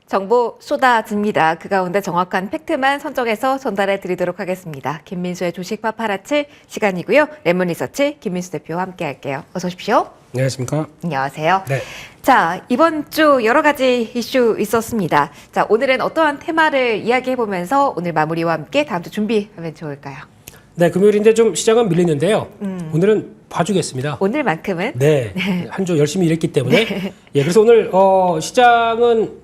정보 쏟아집니다. 그 가운데 정확한 팩트만 선정해서 전달해 드리도록 하겠습니다. 김민수의 주식 파파라치 시간이고요. 레몬리서치 김민수 대표와 함께 할게요. 어서 오십시오. 안녕하십니까. 안녕하세요. 네. 자, 이번 주 여러 가지 이슈 있었습니다. 자, 오늘은 어떠한 테마를 이야기해보면서 오늘 마무리와 함께 다음 주 준비하면 좋을까요? 네, 금요일인데 좀 시장은 밀리는데요. 오늘은 봐주겠습니다. 오늘만큼은? 네, 한 주 열심히 일했기 때문에. 네. 예, 그래서 오늘 시장은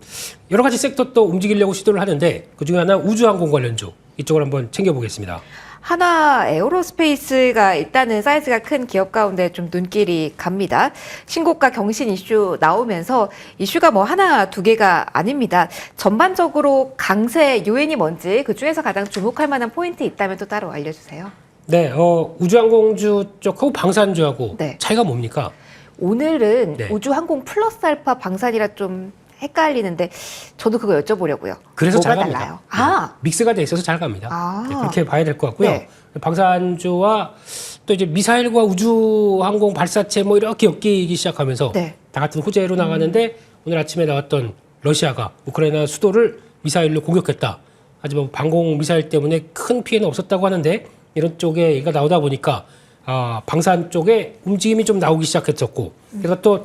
여러 가지 섹터 또 움직이려고 시도를 하는데 그중에 하나 우주항공 관련주 이쪽을 한번 챙겨보겠습니다. 하나 에어로스페이스가 일단은 사이즈가 큰 기업 가운데 좀 눈길이 갑니다. 신고가 경신 이슈 나오면서 이슈가 뭐 하나 두 개가 아닙니다. 전반적으로 강세 요인이 뭔지 그중에서 가장 주목할 만한 포인트 있다면 또 따로 알려주세요. 네, 우주항공주 쪽하고 방산주하고 네. 차이가 뭡니까? 오늘은 네. 우주항공 플러스 알파 방산이라 좀 헷갈리는데 저도 그거 여쭤보려고요. 그래서 뭐가 잘 갑니다. 달라요? 아, 믹스가 돼 있어서 잘 갑니다. 아. 네, 그렇게 봐야 될 것 같고요. 네. 방산주와 또 이제 미사일과 우주항공 발사체 뭐 이렇게 엮이기 시작하면서 네. 다 같은 호재로 나가는데 오늘 아침에 나왔던 러시아가 우크라이나 수도를 미사일로 공격했다. 하지만 방공 미사일 때문에 큰 피해는 없었다고 하는데 이런 쪽에 얘기가 나오다 보니까 방산 쪽에 움직임이 좀 나오기 시작했었고 그래서 또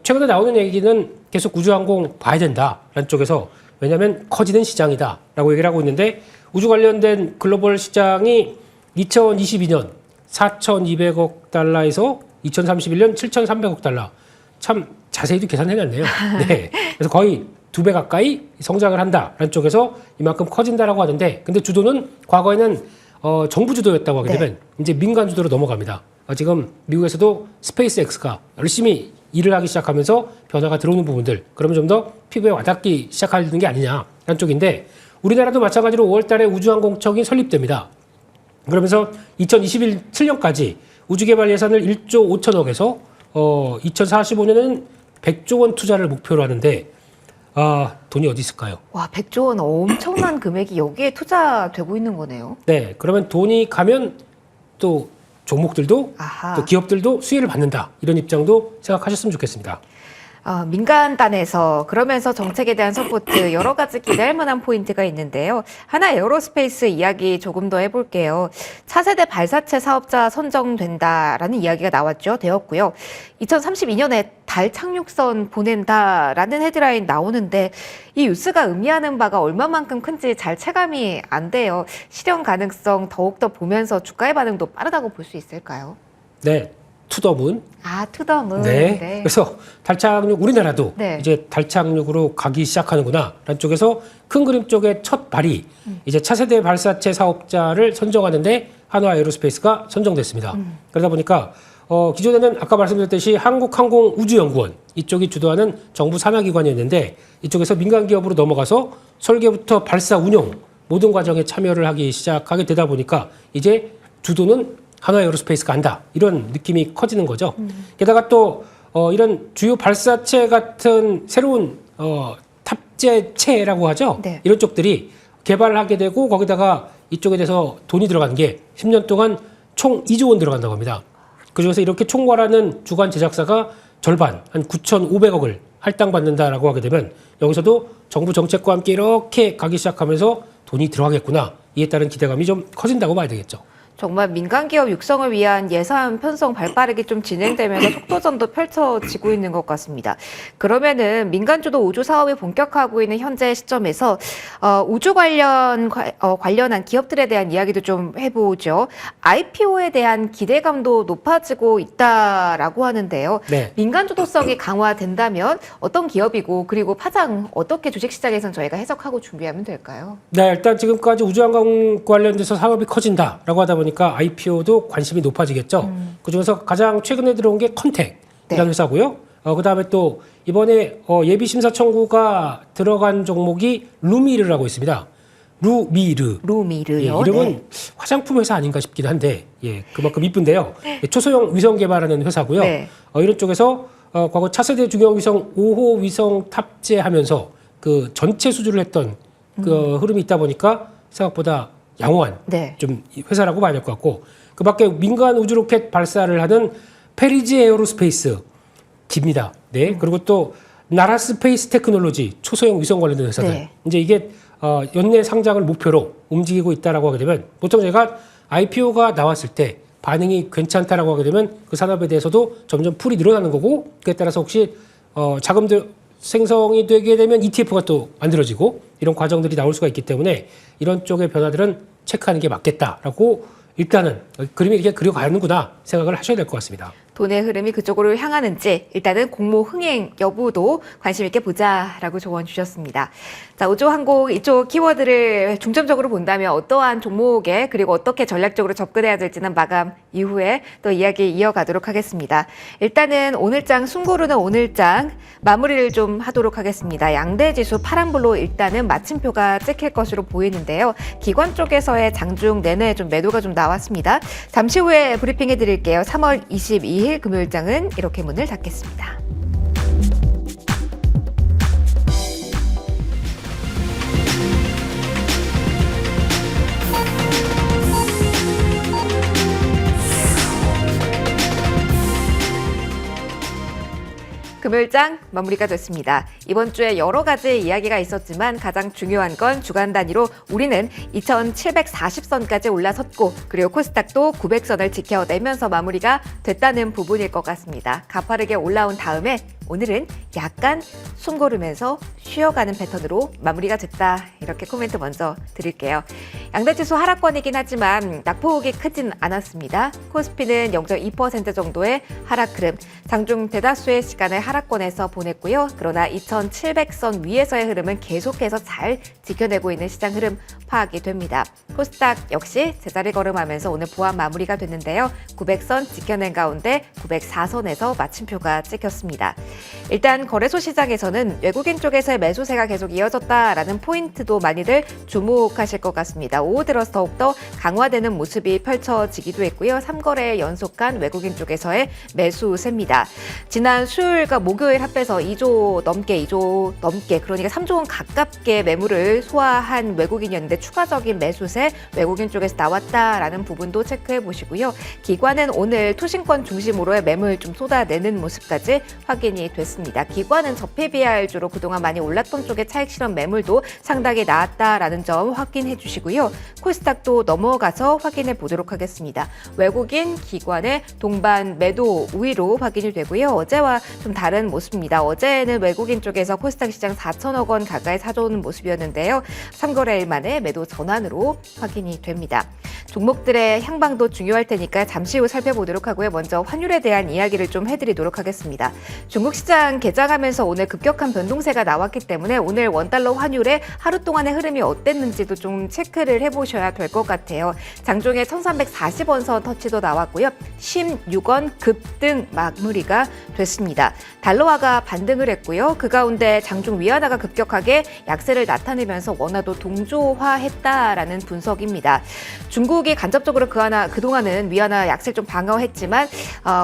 최근에 나오는 얘기는 계속 우주항공 봐야 된다라는 쪽에서 왜냐하면 커지는 시장이다라고 얘기를 하고 있는데 우주 관련된 글로벌 시장이 2022년 4,200억 달러에서 2031년 7,300억 달러 참 자세히도 계산해놨네요. 네, 그래서 거의 2배 가까이 성장을 한다라는 쪽에서 이만큼 커진다라고 하는데 근데 주도는 과거에는 정부 주도였다고 하게 되면 이제 민간 주도로 넘어갑니다. 지금 미국에서도 스페이스X가 열심히 일을 하기 시작하면서 변화가 들어오는 부분들 그러면 좀 더 피부에 와닿기 시작하는 게 아니냐라는 쪽인데 우리나라도 마찬가지로 5월 달에 우주항공청이 설립됩니다. 그러면서 2027년까지 우주개발 예산을 1조 5천억에서 2045년에는 100조 원 투자를 목표로 하는데 돈이 어디 있을까요? 와, 100조 원 엄청난 금액이 여기에 투자되고 있는 거네요. 네, 그러면 돈이 가면 또 종목들도 아하. 또 기업들도 수혜를 받는다. 이런 입장도 생각하셨으면 좋겠습니다. 민간단에서 그러면서 정책에 대한 서포트 여러 가지 기대할 만한 포인트가 있는데요. 하나 에어로스페이스 이야기 조금 더 해볼게요. 차세대 발사체 사업자 선정된다라는 이야기가 나왔죠. 되었고요. 2032년에 달 착륙선 보낸다라는 헤드라인 나오는데 이 뉴스가 의미하는 바가 얼마만큼 큰지 잘 체감이 안 돼요. 실현 가능성 더욱더 보면서 주가의 반응도 빠르다고 볼 수 있을까요? 네, 투더문. 투더문. 네. 네. 그래서 달 착륙 우리나라도 네. 이제 달 착륙으로 가기 시작하는구나라는 쪽에서 큰 그림 쪽의 첫 발이 이제 차세대 발사체 사업자를 선정하는데 한화 에어로스페이스가 선정됐습니다. 그러다 보니까 기존에는 아까 말씀드렸듯이 한국항공우주연구원 이쪽이 주도하는 정부 산하기관이었는데 이쪽에서 민간 기업으로 넘어가서 설계부터 발사 운용 모든 과정에 참여를 하기 시작하게 되다 보니까 이제 주도는 한화 에어로스페이스가 한다. 이런 느낌이 커지는 거죠. 게다가 또 이런 주요 발사체 같은 새로운 탑재체라고 하죠. 네. 이런 쪽들이 개발하게 되고 거기다가 이쪽에 대해서 돈이 들어간 게 10년 동안 총 2조 원 들어간다고 합니다. 그중에서 이렇게 총괄하는 주관 제작사가 절반, 한 9,500억을 할당받는다라고 하게 되면 여기서도 정부 정책과 함께 이렇게 가기 시작하면서 돈이 들어가겠구나. 이에 따른 기대감이 좀 커진다고 봐야 되겠죠. 정말 민간 기업 육성을 위한 예산 편성 발빠르게 좀 진행되면서 속도전도 펼쳐지고 있는 것 같습니다. 그러면은 민간 주도 우주 사업이 본격화하고 있는 현재 시점에서 우주 관련한 기업들에 대한 이야기도 좀 해보죠. IPO에 대한 기대감도 높아지고 있다라고 하는데요. 네. 민간 주도성이 강화된다면 어떤 기업이고 그리고 파장 어떻게 주식시장에서는 저희가 해석하고 준비하면 될까요? 네, 일단 지금까지 우주항공 관련돼서 사업이 커진다라고 하다 보니까 IPO도 관심이 높아지겠죠. 그중에서 가장 최근에 들어온 게 컨택이라는 네. 회사고요. 그다음에 또 이번에 예비 심사 청구가 들어간 종목이 루미르라고 있습니다. 루미르. 루미르요. 예, 이름은 네. 화장품 회사 아닌가 싶긴 한데 그만큼 이쁜데요. 초소형 위성 개발하는 회사고요. 네. 이런 쪽에서 과거 차세대 중형 위성 5호 위성 탑재하면서 그 전체 수주를 했던 그 흐름이 있다 보니까 생각보다 양호한 네. 좀 회사라고 봐야 될 것 같고 그밖에 민간 우주 로켓 발사를 하는 페리지 에어로스페이스 깁니다. 네. 그리고 또 나라 스페이스 테크놀로지 초소형 위성 관련된 회사들 네. 이제 이게 연내 상장을 목표로 움직이고 있다라고 하게 되면 보통 제가 IPO가 나왔을 때 반응이 괜찮다라고 하게 되면 그 산업에 대해서도 점점 풀이 늘어나는 거고 그에 따라서 혹시 자금들 생성이 되게 되면 ETF가 또 만들어지고 이런 과정들이 나올 수가 있기 때문에 이런 쪽의 변화들은 체크하는 게 맞겠다라고 일단은 그림이 이렇게 그려가는구나 생각을 하셔야 될 것 같습니다. 돈의 흐름이 그쪽으로 향하는지 일단은 공모 흥행 여부도 관심 있게 보자라고 조언 주셨습니다. 자, 우주항공 이쪽 키워드를 중점적으로 본다면 어떠한 종목에 그리고 어떻게 전략적으로 접근해야 될지는 마감 이후에 또 이야기 이어가도록 하겠습니다. 일단은 오늘장 숨고르는 오늘장 마무리를 좀 하도록 하겠습니다. 양대지수 파란불로 일단은 마침표가 찍힐 것으로 보이는데요. 기관 쪽에서의 장중 내내 좀 매도가 좀 나왔습니다. 잠시 후에 브리핑해 드릴게요. 3월 22일 금요일장은 이렇게 문을 닫겠습니다. 금요일장 마무리가 됐습니다. 이번 주에 여러 가지 이야기가 있었지만 가장 중요한 건 주간 단위로 우리는 2740선까지 올라섰고 그리고 코스닥도 900선을 지켜내면서 마무리가 됐다는 부분일 것 같습니다. 가파르게 올라온 다음에 오늘은 약간 숨 고르면서 쉬어가는 패턴으로 마무리가 됐다. 이렇게 코멘트 먼저 드릴게요. 양대지수 하락권이긴 하지만 낙폭이 크진 않았습니다. 코스피는 0.2% 정도의 하락 흐름, 장중 대다수의 시간을 하락권에서 보냈고요. 그러나 2700선 위에서의 흐름은 계속해서 잘 지켜내고 있는 시장 흐름 파악이 됩니다. 코스닥 역시 제자리 걸음하면서 오늘 보합 마무리가 됐는데요. 900선 지켜낸 가운데 904선에서 마침표가 찍혔습니다. 일단 거래소 시장에서는 외국인 쪽에서의 매수세가 계속 이어졌다라는 포인트도 많이들 주목하실 것 같습니다. 오후 들어서 더욱더 강화되는 모습이 펼쳐지기도 했고요. 3거래 연속한 외국인 쪽에서의 매수세입니다. 지난 수요일과 목요일 합해서 2조 넘게 그러니까 3조 원 가깝게 매물을 소화한 외국인이었는데 추가적인 매수세 외국인 쪽에서 나왔다라는 부분도 체크해 보시고요. 기관은 오늘 투신권 중심으로의 매물 좀 쏟아내는 모습까지 확인이 됐습니다. 기관은 저폐 BR주로 그동안 많이 올랐던 쪽에 차익 실현 매물도 상당히 나왔다라는 점 확인해 주시고요. 코스닥도 넘어가서 확인해 보도록 하겠습니다. 외국인 기관의 동반 매도 우위로 확인이 되고요. 어제와 좀 다른 모습입니다. 어제는 외국인 쪽에서 코스닥 시장 4천억 원 가까이 사줘오는 모습이었는데요. 3거래일 만에 매도 전환으로 확인이 됩니다. 종목들의 향방도 중요할 테니까 잠시 후 살펴보도록 하고요. 먼저 환율에 대한 이야기를 좀 해드리도록 하겠습니다. 중국 시장 개장하면서 오늘 급격한 변동세가 나왔기 때문에 오늘 원달러 환율의 하루 동안의 흐름이 어땠는지도 좀 체크를 해보셔야 될 것 같아요. 장중에 1340원 선 터치도 나왔고요. 16원 급등 마무리가 됐습니다. 달러화가 반등을 했고요. 그 가운데 장중 위안화가 급격하게 약세를 나타내면서 원화도 동조화했다라는 분석입니다. 중국이 간접적으로 그동안은 위안화 약세를 좀 방어했지만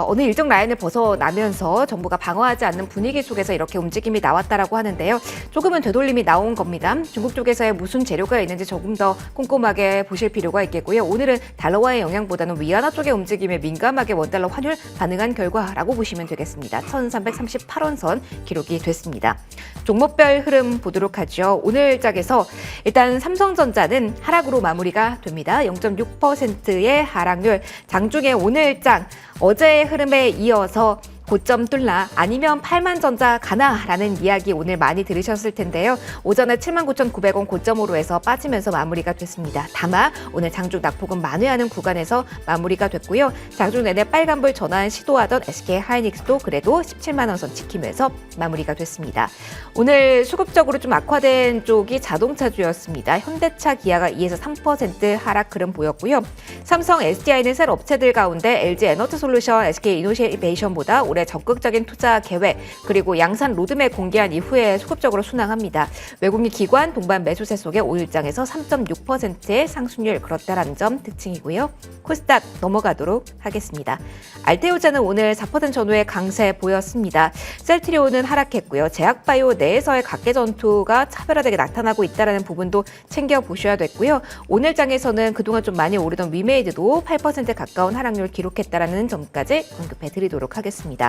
어느 일정 라인을 벗어나면서 정부가 방어하지 않는 분위기 속에서 이렇게 움직임이 나왔다라고 하는데요. 조금은 되돌림이 나온 겁니다. 중국 쪽에서의 무슨 재료가 있는지 조금 더 꼼꼼하게 보실 필요가 있겠고요. 오늘은 달러화의 영향보다는 위안화 쪽의 움직임에 민감하게 원달러 환율 반응한 결과라고 보시면 되겠습니다. 1338원 선 기록이 됐습니다. 종목별 흐름 보도록 하죠. 오늘 장에서 일단 삼성전자는 하락으로 마무리가 됩니다. 0.6%의 하락률. 장중에 오늘 장 어제의 흐름에 이어서 고점 뚫나 아니면 8만전자 가나라는 이야기 오늘 많이 들으셨을 텐데요. 오전에 79,900원 고점으로 해서 빠지면서 마무리가 됐습니다. 다만 오늘 장중 낙폭은 만회하는 구간에서 마무리가 됐고요. 장중 내내 빨간불 전환 시도하던 SK하이닉스도 그래도 17만 원 선 지키면서 마무리가 됐습니다. 오늘 수급적으로 좀 악화된 쪽이 자동차주였습니다. 현대차, 기아가 2에서 3% 하락 흐름 보였고요. 삼성, SDI는 셀 업체들 가운데 LG 에너지솔루션, SK이노베이션보다 올해 적극적인 투자 계획 그리고 양산 로드맵 공개한 이후에 소극적으로 순항합니다. 외국인 기관 동반 매수세 속에 오일장에서 3.6%의 상승률 그렇다라는 점 특징이고요. 코스닥 넘어가도록 하겠습니다. 알테오자는 오늘 4% 전후의 강세 보였습니다. 셀트리온은 하락했고요. 제약바이오 내에서의 각계 전투가 차별화되게 나타나고 있다는 부분도 챙겨보셔야 됐고요. 오늘 장에서는 그동안 좀 많이 오르던 위메이드도 8% 가까운 하락률 기록했다는 점까지 언급해 드리도록 하겠습니다.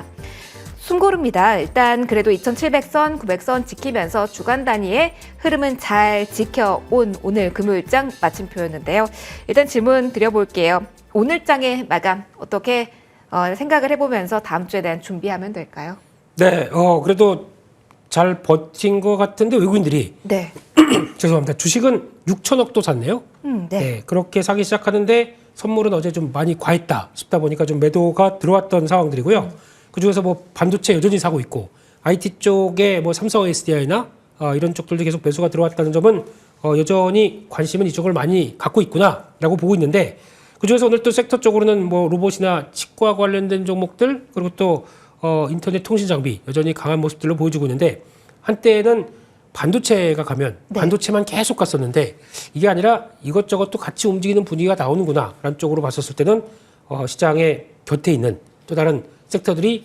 숨고릅니다. 일단 그래도 2700선, 900선 지키면서 주간 단위의 흐름은 잘 지켜온 오늘 금요일장 마침표였는데요. 일단 질문 드려볼게요. 오늘장의 마감 어떻게 생각을 해보면서 다음 주에 대한 준비하면 될까요? 네, 그래도 잘 버틴 것 같은데 외국인들이 네. 죄송합니다. 주식은 6천억도 샀네요. 네. 네, 그렇게 사기 시작하는데 선물은 어제 좀 많이 과했다 싶다 보니까 좀 매도가 들어왔던 상황들이고요. 그중에서 뭐 반도체 여전히 사고 있고 IT 쪽에 뭐 삼성 SDI나 이런 쪽들도 계속 매수가 들어왔다는 점은 여전히 관심은 이쪽을 많이 갖고 있구나라고 보고 있는데 그중에서 오늘 또 섹터 쪽으로는 뭐 로봇이나 치과 관련된 종목들 그리고 또 인터넷 통신 장비 여전히 강한 모습들로 보여주고 있는데 한때는 반도체가 가면 네. 반도체만 계속 갔었는데 이게 아니라 이것저것 또 같이 움직이는 분위기가 나오는구나라는 쪽으로 봤었을 때는 시장의 곁에 있는 또 다른 섹터들이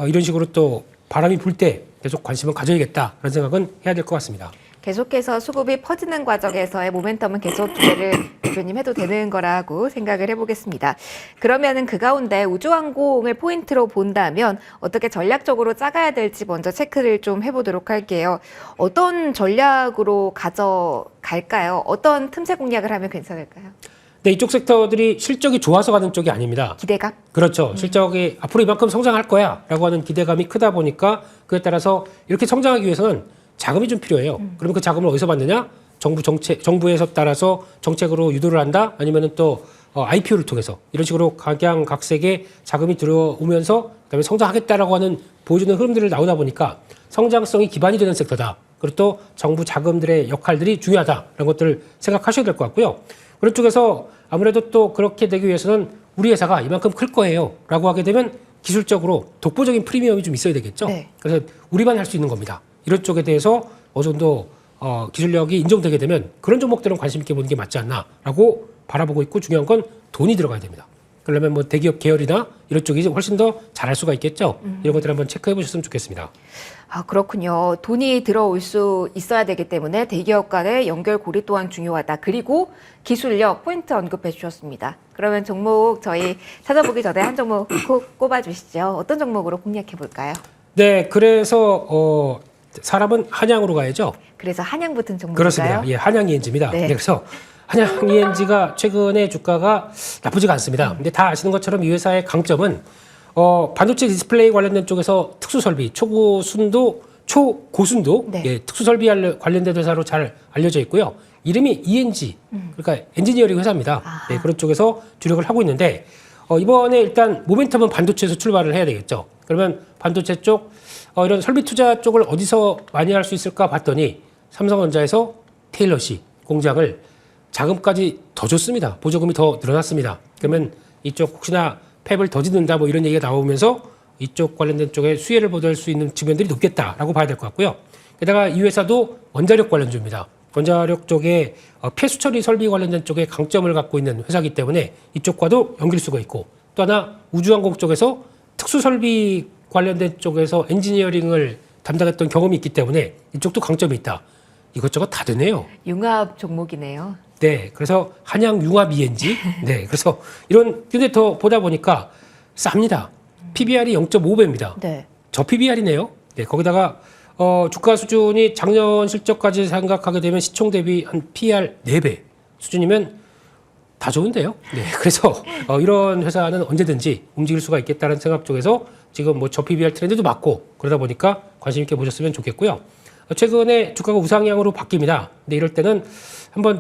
이런 식으로 또 바람이 불 때 계속 관심을 가져야겠다라는 생각은 해야 될 것 같습니다. 계속해서 수급이 퍼지는 과정에서의 모멘텀은 계속 기대를 대표님 해도 되는 거라고 생각을 해보겠습니다. 그러면은 그 가운데 우주항공을 포인트로 본다면 어떻게 전략적으로 짜가야 될지 먼저 체크를 좀 해보도록 할게요. 어떤 전략으로 가져갈까요? 어떤 틈새 공략을 하면 괜찮을까요? 네, 이쪽 섹터들이 실적이 좋아서 가는 쪽이 아닙니다. 기대감? 그렇죠. 실적이 앞으로 이만큼 성장할 거야 라고 하는 기대감이 크다 보니까 그에 따라서 이렇게 성장하기 위해서는 자금이 좀 필요해요. 그러면 그 자금을 어디서 받느냐? 정부에서 따라서 정책으로 유도를 한다? 아니면은 또 IPO를 통해서 이런 식으로 각양각색의 자금이 들어오면서 그다음에 성장하겠다라고 하는 보여주는 흐름들을 나오다 보니까 성장성이 기반이 되는 섹터다. 그리고 또 정부 자금들의 역할들이 중요하다라는 것들을 생각하셔야 될 것 같고요. 그런 쪽에서 아무래도 또 그렇게 되기 위해서는 우리 회사가 이만큼 클 거예요 라고 하게 되면 기술적으로 독보적인 프리미엄이 좀 있어야 되겠죠. 네. 그래서 우리만 할 수 있는 겁니다. 이런 쪽에 대해서 어느 정도 기술력이 인정되게 되면 그런 종목들은 관심 있게 보는 게 맞지 않나라고 바라보고 있고 중요한 건 돈이 들어가야 됩니다. 그러면 뭐 대기업 계열이나 이런 쪽이 훨씬 더 잘할 수가 있겠죠. 이런 것들 한번 체크해 보셨으면 좋겠습니다. 아, 그렇군요. 돈이 들어올 수 있어야 되기 때문에 대기업 간의 연결고리 또한 중요하다. 그리고 기술력 포인트 언급해 주셨습니다. 그러면 종목 저희 찾아보기 전에 한 종목 꼭 꼽아주시죠. 어떤 종목으로 공략해 볼까요? 네, 그래서 사람은 한양으로 가야죠. 그래서 한양 붙은 종목인가요? 그렇습니다. 예, 한양 ENG입니다. 네. 그래서 한양 ENG가 최근에 주가가 나쁘지가 않습니다. 근데 다 아시는 것처럼 이 회사의 강점은 반도체 디스플레이 관련된 쪽에서 특수 설비, 초고순도 네. 예, 특수 설비 관련된 회사로 잘 알려져 있고요. 이름이 ENG, 그러니까 엔지니어링 회사입니다. 네, 그런 쪽에서 주력을 하고 있는데 이번에 일단 모멘텀은 반도체에서 출발을 해야 되겠죠. 그러면 반도체 쪽 이런 설비 투자 쪽을 어디서 많이 할 수 있을까 봤더니 삼성전자에서 테일러시 공장을 자금까지 더 줬습니다. 보조금이 더 늘어났습니다. 그러면 이쪽 혹시나 팹을 더 짓는다 뭐 이런 얘기가 나오면서 이쪽 관련된 쪽에 수혜를 보낼 수 있는 측면들이 높겠다라고 봐야 될 것 같고요. 게다가 이 회사도 원자력 관련주입니다. 원자력 쪽에 폐수 처리 설비 관련된 쪽에 강점을 갖고 있는 회사이기 때문에 이쪽과도 연결수가 있고 또 하나 우주항공 쪽에서 특수 설비 관련된 쪽에서 엔지니어링을 담당했던 경험이 있기 때문에 이쪽도 강점이 있다. 이것저것 다 되네요. 융합 종목이네요. 네, 그래서 한양 융합 ENG. 네, 그래서 근데 더 보다 보니까 쌉니다. PBR이 0.5배입니다. 네. 저 PBR이네요. 네, 거기다가 주가 수준이 작년 실적까지 생각하게 되면 시총 대비 한 PER 4배 수준이면 다 좋은데요. 네, 그래서 이런 회사는 언제든지 움직일 수가 있겠다는 생각 쪽에서 지금 뭐 저 PBR 트렌드도 맞고 그러다 보니까 관심 있게 보셨으면 좋겠고요. 최근에 주가가 우상향으로 바뀝니다. 근데 이럴 때는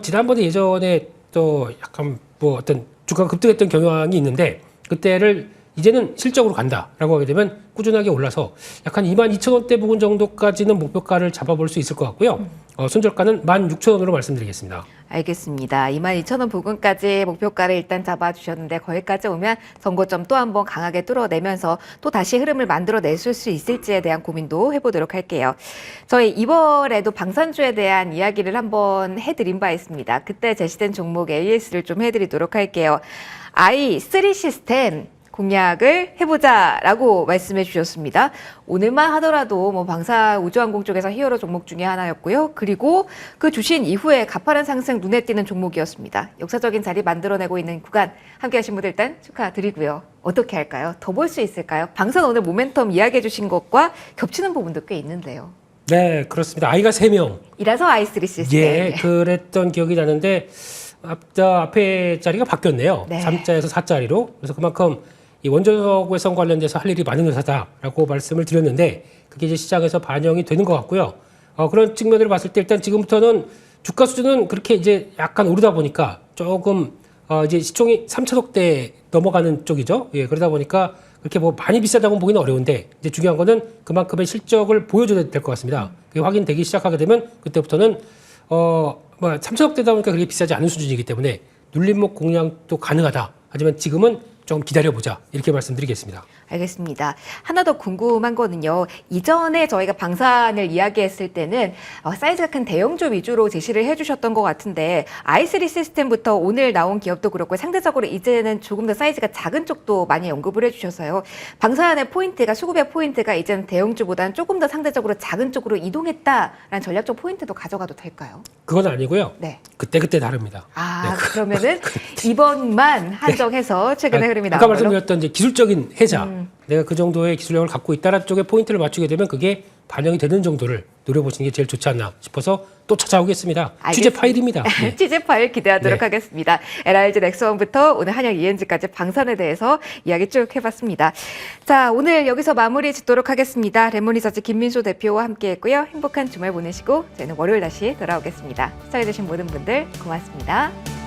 지난번에 예전에 또 약간 뭐 어떤 주가가 급등했던 경향이 있는데 그때를 이제는 실적으로 간다라고 하게 되면 꾸준하게 올라서 약간 22,000원대 부근 정도까지는 목표가를 잡아볼 수 있을 것 같고요. 손절가는 16,000원으로 말씀드리겠습니다. 알겠습니다. 22,000원 부근까지 목표가를 일단 잡아주셨는데 거기까지 오면 선고점 또 한번 강하게 뚫어내면서 또 다시 흐름을 만들어낼 수 있을지에 대한 고민도 해보도록 할게요. 저희 이번에도 방산주에 대한 이야기를 한번 해드린 바 있습니다. 그때 제시된 종목 AS를 좀 해드리도록 할게요. i3 시스템 공략을 해보자라고 말씀해 주셨습니다. 오늘만 하더라도 뭐 방사 우주항공 쪽에서 히어로 종목 중에 하나였고요. 그리고 그 주신 이후에 가파른 상승 눈에 띄는 종목이었습니다. 역사적인 자리 만들어내고 있는 구간 함께 하신 분들 일단 축하드리고요. 어떻게 할까요? 더 볼 수 있을까요? 방선 오늘 모멘텀 이야기해 주신 것과 겹치는 부분도 꽤 있는데요. 네, 그렇습니다. 아이가 3명. 이라서 i3 시스템. 예, 그랬던 기억이 나는데 앞에 자리가 바뀌었네요. 네. 3자에서 4자리로. 그래서 그만큼 이 원자력 외선 관련돼서 할 일이 많은 회사다라고 말씀을 드렸는데 그게 이제 시장에서 반영이 되는 것 같고요. 그런 측면으로 봤을 때 일단 지금부터는 주가 수준은 그렇게 이제 약간 오르다 보니까 조금 이제 시총이 3천억대 넘어가는 쪽이죠. 예, 그러다 보니까 그렇게 뭐 많이 비싸다고 보기는 어려운데 이제 중요한 거는 그만큼의 실적을 보여줘야 될 것 같습니다. 그게 확인되기 시작하게 되면 그때부터는 뭐 3천억대다 보니까 그렇게 비싸지 않은 수준이기 때문에 눌림목 공략도 가능하다. 하지만 지금은 좀 기다려보자 이렇게 말씀드리겠습니다. 알겠습니다. 하나 더 궁금한 거는요. 이전에 저희가 방산을 이야기했을 때는 사이즈가 큰 대형주 위주로 제시를 해주셨던 것 같은데 i3 시스템부터 오늘 나온 기업도 그렇고 상대적으로 이제는 조금 더 사이즈가 작은 쪽도 많이 언급을 해주셔서요. 방산의 포인트가 수급의 포인트가 이제는 대형주보다는 조금 더 상대적으로 작은 쪽으로 이동했다라는 전략적 포인트도 가져가도 될까요? 그건 아니고요. 네. 그때 다릅니다. 아, 그러면은 이번만 한정해서 최근에 흐름이 나온 아까 걸로? 말씀드렸던 이제 기술적인 해자, 내가 그 정도의 기술력을 갖고 있다는 쪽에 포인트를 맞추게 되면 그게 반영이 되는 정도를 노려보시는 게 제일 좋지 않나 싶어서 또 찾아오겠습니다. 취재 알겠습니다. 파일입니다. 네. 취재 파일 기대하도록 네. 하겠습니다. LRG 넥스원부터 오늘 한양 ENG까지 방산에 대해서 이야기 쭉 해봤습니다. 자, 오늘 여기서 마무리 짓도록 하겠습니다. 레몬리서치 김민수 대표와 함께했고요. 행복한 주말 보내시고 저희는 월요일 다시 돌아오겠습니다. 시청해주신 모든 분들 고맙습니다.